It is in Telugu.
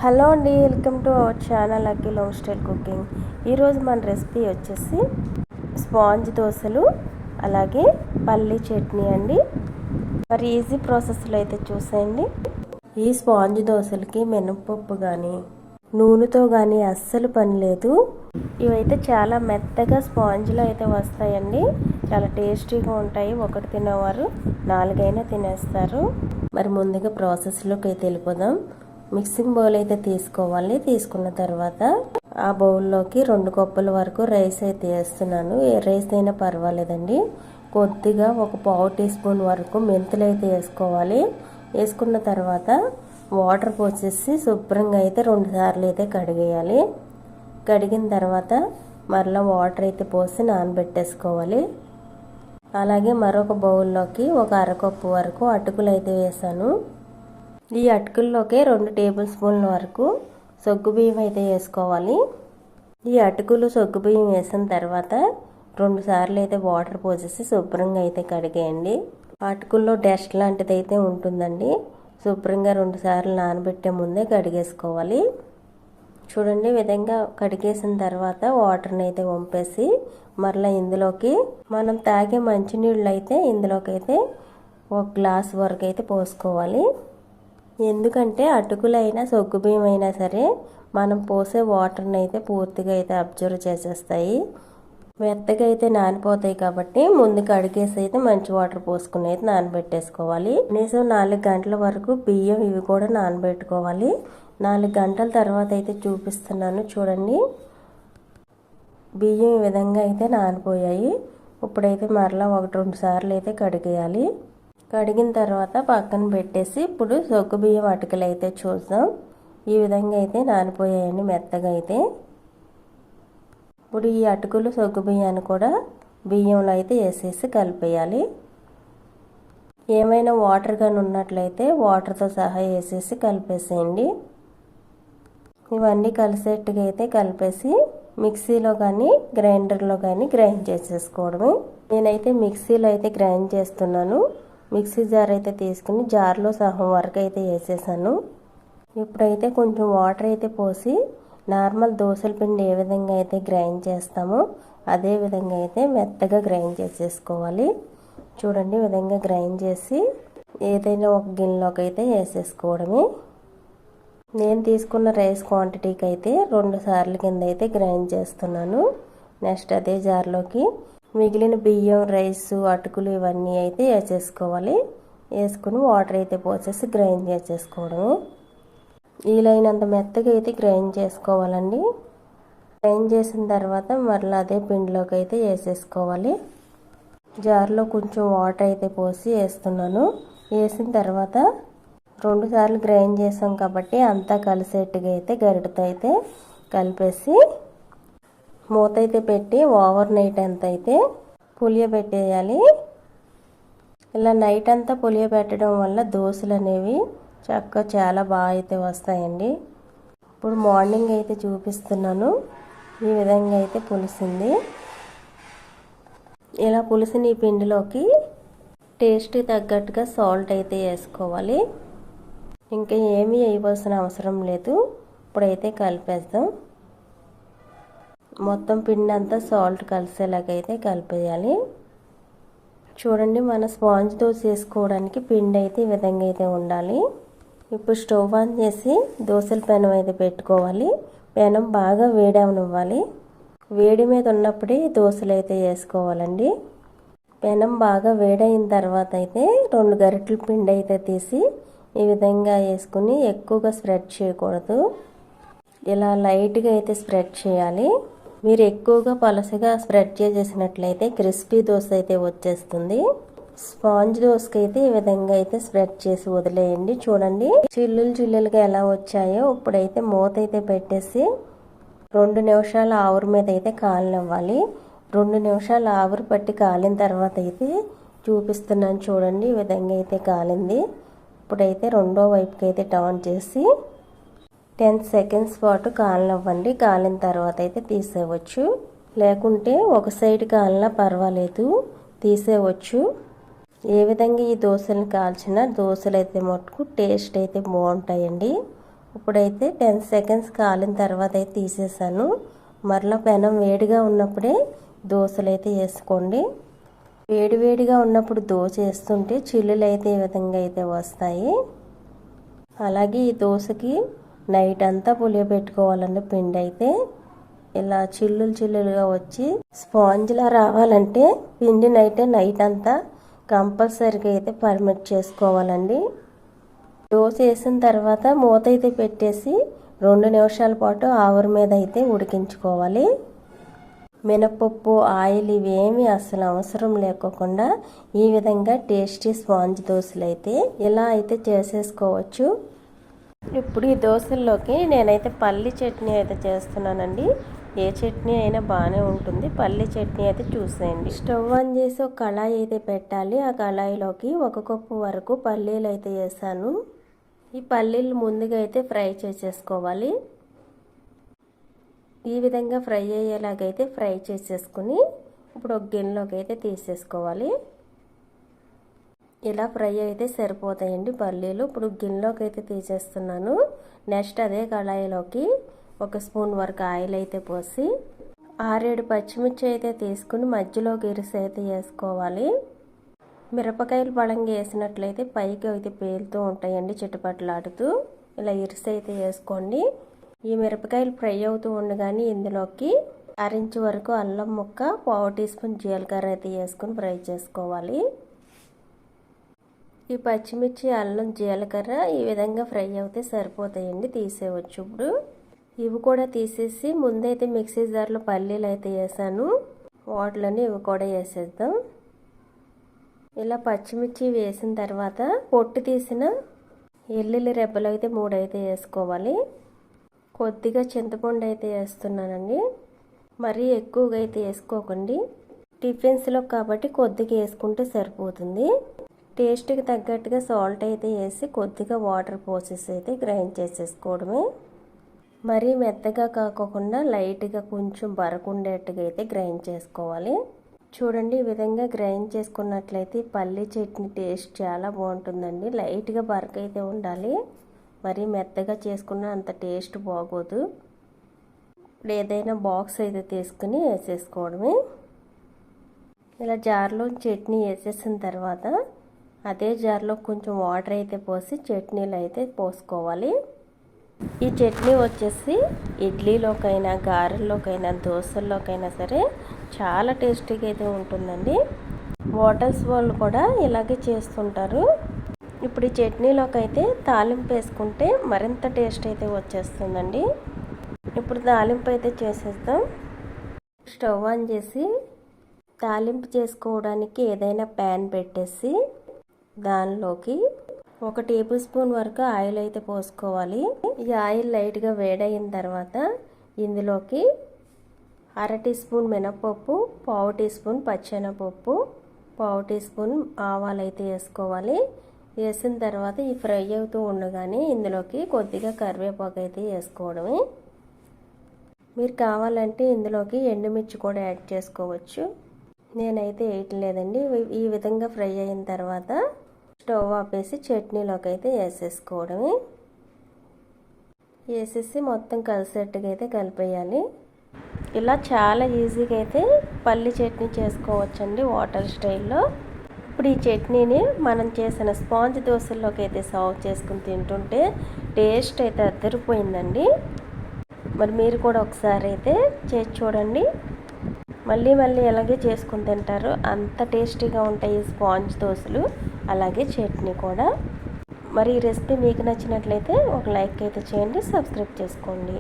హలో అండి, welcome to our channel Akhil home style cooking. ఈరోజు మన రెసిపీ వచ్చేసి స్పాంజ్ దోశలు అలాగే పల్లీ చట్నీ అండి. మరి ఈజీ ప్రాసెస్లో అయితే చూసేయండి. ఈ స్పాంజ్ దోశలకి మినపప్పు కానీ నూనెతో కానీ అస్సలు పని లేదు. ఇవైతే చాలా మెత్తగా స్పాంజ్లో అయితే వస్తాయండి. చాలా టేస్టీగా ఉంటాయి. ఒకటి తినేవారు 4 అయినా తినేస్తారు. మరి ముందుగా ప్రాసెస్లోకి అయితే వెళ్ళిపోదాం. మిక్సింగ్ బౌల్ అయితే తీసుకోవాలి. తీసుకున్న తర్వాత ఆ బౌల్లోకి 2 కప్పుల వరకు రైస్ అయితే వేస్తున్నాను. ఏ రైస్ అయినా పర్వాలేదండి. కొద్దిగా ఒక పావు టీ స్పూన్ వరకు మెంతులు అయితే వేసుకోవాలి. వేసుకున్న తర్వాత వాటర్ పోసేసి శుభ్రంగా అయితే 2 సార్లు అయితే కడిగేయాలి. కడిగిన తర్వాత మరలా వాటర్ అయితే పోసి నానబెట్టేసుకోవాలి. అలాగే మరొక బౌల్లోకి ఒక అరకప్పు వరకు అటుకులు అయితే వేసాను. ఈ అటుకుల్లోకి 2 టేబుల్ స్పూన్ల వరకు సగ్గుబియ్యం అయితే వేసుకోవాలి. ఈ అటుకులు సగ్గుబియ్యం వేసిన తర్వాత 2 సార్లు అయితే వాటర్ పోసేసి శుభ్రంగా అయితే కడిగేయండి. అటుకుల్లో డస్ట్ లాంటిది అయితే ఉంటుందండి. శుభ్రంగా 2 సార్లు నానబెట్టే ముందే కడిగేసుకోవాలి. చూడండి, విధంగా కడిగేసిన తర్వాత వాటర్ని అయితే వంపేసి మరలా ఇందులోకి మనం తాగే మంచినీళ్ళు అయితే ఇందులోకి అయితే 1 గ్లాస్ వరకు అయితే పోసుకోవాలి. ఎందుకంటే అటుకులైనా సగ్గుబియ్యం అయినా సరే మనం పోసే వాటర్ని అయితే పూర్తిగా అయితే అబ్జర్వ్ చేసేస్తాయి. మెత్తగా అయితే నానిపోతాయి. కాబట్టి ముందు కడిగేసి అయితే మంచి వాటర్ పోసుకుని అయితే నానబెట్టేసుకోవాలి. కనీసం 4 గంటల వరకు బియ్యం ఇవి కూడా నానబెట్టుకోవాలి. 4 గంటల తర్వాత అయితే చూపిస్తున్నాను. చూడండి, బియ్యం ఈ విధంగా అయితే నానిపోయాయి. ఇప్పుడైతే మరలా 1-2 సార్లు అయితే కడిగేయాలి. కడిగిన తర్వాత పక్కన పెట్టేసి ఇప్పుడు సగ్గుబియ్యం అటుకులు అయితే చూద్దాం. ఈ విధంగా అయితే నానిపోయాయండి మెత్తగా అయితే. ఇప్పుడు ఈ అటుకులు సగ్గుబియ్యాన్ని కూడా బియ్యంలో అయితే వేసేసి కలిపేయాలి. ఏమైనా వాటర్ కానీ ఉన్నట్లయితే వాటర్తో సహా వేసేసి కలిపేసేయండి. ఇవన్నీ కలిసేట్టుగా అయితే కలిపేసి మిక్సీలో కానీ గ్రైండర్లో కానీ గ్రైండ్ చేసేసుకోవడమే. నేనైతే మిక్సీలో అయితే గ్రైండ్ చేస్తున్నాను. మిక్సీ జార్ అయితే తీసుకుని జార్లో సగం వరకు అయితే వేసేసాను. ఇప్పుడైతే కొంచెం వాటర్ అయితే పోసి నార్మల్ దోశల పిండి ఏ విధంగా అయితే గ్రైండ్ చేస్తామో అదే విధంగా అయితే మెత్తగా గ్రైండ్ చేసేసుకోవాలి. చూడండి, విధంగా గ్రైండ్ చేసి ఏదైనా ఒక గిన్నెలోకి అయితే వేసేసుకోవడమే. నేను తీసుకున్న రైస్ క్వాంటిటీకి అయితే 2 సార్లు కింద అయితే గ్రైండ్ చేస్తున్నాను. నెక్స్ట్ అదే జార్లోకి మిగిలిన బియ్యం, రైస్, అటుకులు ఇవన్నీ అయితే వేసేసుకోవాలి. వేసుకుని వాటర్ అయితే పోసేసి గ్రైండ్ చేసేసుకోవడము. వీలైనంత మెత్తగా అయితే గ్రైండ్ చేసుకోవాలండి. గ్రైండ్ చేసిన తర్వాత మరలా అదే పిండిలోకి అయితే వేసేసుకోవాలి. జార్లో కొంచెం వాటర్ అయితే పోసి వేస్తున్నాను. వేసిన తర్వాత 2 సార్లు గ్రైండ్ చేసాం కాబట్టి అంతా కలిసేట్టుగా అయితే గరిటతో అయితే కలిపేసి మూత అయితే పెట్టి ఓవర్ నైట్ అంతా అయితే పులియబెట్టేయాలి. ఇలా నైట్ అంతా పులియబెట్టడం వల్ల దోశలు అనేవి చక్కగా చాలా బాగా అయితే వస్తాయండి. ఇప్పుడు మార్నింగ్ అయితే చూపిస్తున్నాను. ఈ విధంగా అయితే పులిసింది. ఇలా పులిసిన ఈ పిండిలోకి టేస్ట్ తగ్గట్టుగా సాల్ట్ అయితే వేసుకోవాలి. ఇంకా ఏమీ వేయవలసిన అవసరం లేదు. ఇప్పుడైతే కలిపేద్దాం. మొత్తం పిండి అంతా సాల్ట్ కలిసేలాగైతే కలిపేయాలి. చూడండి, మన స్పాంజ్ దోశ వేసుకోవడానికి పిండి అయితే ఈ విధంగా అయితే ఉండాలి. ఇప్పుడు స్టవ్ ఆన్ చేసి దోశల పెనం అయితే పెట్టుకోవాలి. పెనం బాగా వేడవనివ్వాలి. వేడి మీద ఉన్నప్పుడే దోశలు అయితే వేసుకోవాలండి. పెనం బాగా వేడైన తర్వాత అయితే 2 గరిటెల పిండి అయితే తీసి ఈ విధంగా వేసుకుని ఎక్కువగా స్ప్రెడ్ చేయకూడదు. ఇలా లైట్గా అయితే స్ప్రెడ్ చేయాలి. మీరు ఎక్కువగా పలసగా స్ప్రెడ్ చేసేసినట్లయితే క్రిస్పీ దోశ అయితే వచ్చేస్తుంది. స్పాంజ్ దోశకి అయితే ఈ విధంగా అయితే స్ప్రెడ్ చేసి వదిలేయండి. చూడండి, చిల్లులుగా ఎలా వచ్చాయో. ఇప్పుడైతే మూత అయితే పెట్టేసి 2 నిమిషాలు ఆవిరి మీద అయితే కాలనివ్వాలి. 2 నిమిషాలు ఆవిరి పట్టి కాలిన తర్వాత అయితే చూపిస్తున్నాను. చూడండి, ఈ విధంగా అయితే కాలింది. ఇప్పుడైతే రెండో వైపుకి అయితే టర్న్ చేసి 10 సెకండ్స్ పాటు కాలనివ్వండి. కాలిన తర్వాత అయితే తీసేయవచ్చు. లేకుంటే ఒక సైడ్ కాలినా పర్వాలేదు, తీసేయవచ్చు. ఏ విధంగా ఈ దోశలను కాల్చినా దోశలు అయితే మటుకు టేస్ట్ అయితే బాగుంటాయండి. ఇప్పుడైతే 10 సెకండ్స్ కాలిన తర్వాత అయితే తీసేసాను. మరలా పెనం వేడిగా ఉన్నప్పుడే దోశలు అయితే వేసుకోండి. వేడివేడిగా ఉన్నప్పుడు దోశ వేస్తుంటే చిల్లులు అయితే ఈ విధంగా అయితే వస్తాయి. అలాగే ఈ దోశకి నైట్ అంతా పులియబెట్టుకోవాలండి. పిండి అయితే ఇలా చిల్లులుగా వచ్చి స్పాంజ్లా రావాలంటే పిండిని అయితే నైట్ అంతా కంపల్సరీగా అయితే పర్మిట్ చేసుకోవాలండి. దోశ వేసిన తర్వాత మూత అయితే పెట్టేసి 2 నిమిషాల పాటు ఆవిరి మీద అయితే ఉడికించుకోవాలి. మినపప్పు ఆయిల్ ఇవేమీ అసలు అవసరం లేకోకుండా ఈ విధంగా టేస్టీ స్పాంజ్ దోశలు అయితే ఇలా అయితే చేసేసుకోవచ్చు. ఇప్పుడు ఈ దోశల్లోకి నేనైతే పల్లి చట్నీ అయితే చేస్తున్నానండి. ఏ చట్నీ అయినా బాగానే ఉంటుంది. పల్లి చట్నీ అయితే చూసేయండి. స్టవ్ ఆన్ చేసి ఒక కళాయి అయితే పెట్టాలి. ఆ కళాయిలోకి 1 కప్పు వరకు పల్లీలు అయితే వేసాను. ఈ పల్లీలు ముందుగా అయితే ఫ్రై చేసేసుకోవాలి. ఈ విధంగా ఫ్రై అయ్యేలాగైతే ఫ్రై చేసేసుకుని ఇప్పుడు ఒక గిన్నెలోకి అయితే తీసేసుకోవాలి. ఇలా ఫ్రై అయితే సరిపోతాయండి పల్లీలు. ఇప్పుడు గిన్నెలోకి అయితే తీసేస్తున్నాను. నెక్స్ట్ అదే కళాయిలోకి 1 స్పూన్ వరకు ఆయిల్ అయితే పోసి 6-7 పచ్చిమిర్చి అయితే తీసుకుని మధ్యలోకి ఇరిసి అయితే వేసుకోవాలి. మిరపకాయలు బలంగా వేసినట్లయితే పైకి అయితే పేలుతూ ఉంటాయండి చిటపట్లాడుతూ. ఇలా ఇరిసి అయితే వేసుకోండి. ఈ మిరపకాయలు ఫ్రై అవుతూ ఉండగానే ఇందులోకి 1/2 ఇంచు వరకు అల్లం ముక్క, 1/4 టీ స్పూన్ జీలకర్ర అయితే వేసుకుని ఫ్రై చేసుకోవాలి. ఈ పచ్చిమిర్చి, అల్లం, జీలకర్ర ఈ విధంగా ఫ్రై అవుతే సరిపోతాయండి. తీసేయవచ్చు. ఇప్పుడు ఇవి కూడా తీసేసి ముందైతే మిక్సీ జార్లో పల్లీలు అయితే వేసాను. వాటిలోని ఇవి కూడా వేసేద్దాం. ఇలా పచ్చిమిర్చి వేసిన తర్వాత పొట్టు తీసిన ఎల్లుల్లి రెబ్బలు అయితే 3 అయితే వేసుకోవాలి. కొద్దిగా చింతపండు అయితే వేస్తున్నానండి. మరీ ఎక్కువగా అయితే వేసుకోకండి. టిఫిన్స్లో కాబట్టి కొద్దిగా వేసుకుంటే సరిపోతుంది. టేస్ట్కి తగ్గట్టుగా సాల్ట్ అయితే వేసి కొద్దిగా వాటర్ పోసేసి అయితే గ్రైండ్ చేసేసుకోవడమే. మరీ మెత్తగా కాకుండా లైట్గా కొంచెం బరకుండేట్టుగా అయితే గ్రైండ్ చేసుకోవాలి. చూడండి, ఈ విధంగా గ్రైండ్ చేసుకున్నట్లయితే పల్లి చట్నీ టేస్ట్ చాలా బాగుంటుందండి. లైట్గా బరక అయితే ఉండాలి. మరీ మెత్తగా చేసుకున్న అంత టేస్ట్ బాగోదు. ఇప్పుడు ఏదైనా బాక్స్ అయితే తీసుకుని వేసేసుకోవడమే. ఇలా జార్లో చట్నీ వేసేసిన తర్వాత అదే జార్లో కొంచెం వాటర్ అయితే పోసి చట్నీలు అయితే పోసుకోవాలి. ఈ చట్నీ వచ్చేసి ఇడ్లీలోకైనా, గారెల్లోకైనా, దోశల్లోకైనా సరే చాలా టేస్టీగా అయితే ఉంటుందండి. హోటల్స్ వాళ్ళు కూడా ఇలాగే చేస్తుంటారు. ఇప్పుడు ఈ చట్నీలోకి అయితే తాలింపు వేసుకుంటే మరింత టేస్ట్ అయితే వచ్చేస్తుందండి. ఇప్పుడు తాలింపు అయితే చేసేద్దాం. స్టవ్ ఆన్ చేసి తాలింపు చేసుకోవడానికి ఏదైనా ప్యాన్ పెట్టేసి దానిలోకి 1 టేబుల్ స్పూన్ వరకు ఆయిల్ అయితే పోసుకోవాలి. ఈ ఆయిల్ లైట్గా వేడయిన తర్వాత ఇందులోకి 1/2 టీ స్పూన్ మినపప్పు, 1/4 టీ స్పూన్ పచ్చెనపప్పు, 1/4 టీ స్పూన్ ఆవాలు అయితే వేసుకోవాలి. వేసిన తర్వాత ఈ ఫ్రై అవుతూ ఉండగానే ఇందులోకి కొద్దిగా కరివేపాకు అయితే వేసుకోవడమే. మీరు కావాలంటే ఇందులోకి ఎండుమిర్చి కూడా యాడ్ చేసుకోవచ్చు. నేనైతే వేయట్లేదండి. ఈ విధంగా ఫ్రై అయిన తర్వాత స్టవ్ ఆపేసి చట్నీలోకి అయితే వేసేసుకోవడమే. వేసేసి మొత్తం కలిసేట్టుగా అయితే కలిపేయాలి. ఇలా చాలా ఈజీగా అయితే పల్లి చట్నీ చేసుకోవచ్చండి హోటల్ స్టైల్లో. ఇప్పుడు ఈ చట్నీని మనం చేసిన స్పాంజ్ దోశల్లోకి అయితే సర్వ్ చేసుకుని తింటుంటే టేస్ట్ అయితే అదిరిపోయిందండి. మరి మీరు కూడా ఒకసారి అయితే చేసి చూడండి. మళ్ళీ ఎలాగే చేసుకుని తింటారు. అంత టేస్టీగా ఉంటాయి స్పాంజ్ దోశలు, అలాగే చట్నీ కూడా. మరి ఈ రెసిపీ మీకు నచ్చినట్లయితే ఒక లైక్ అయితే చేయండి, సబ్స్క్రైబ్ చేసుకోండి.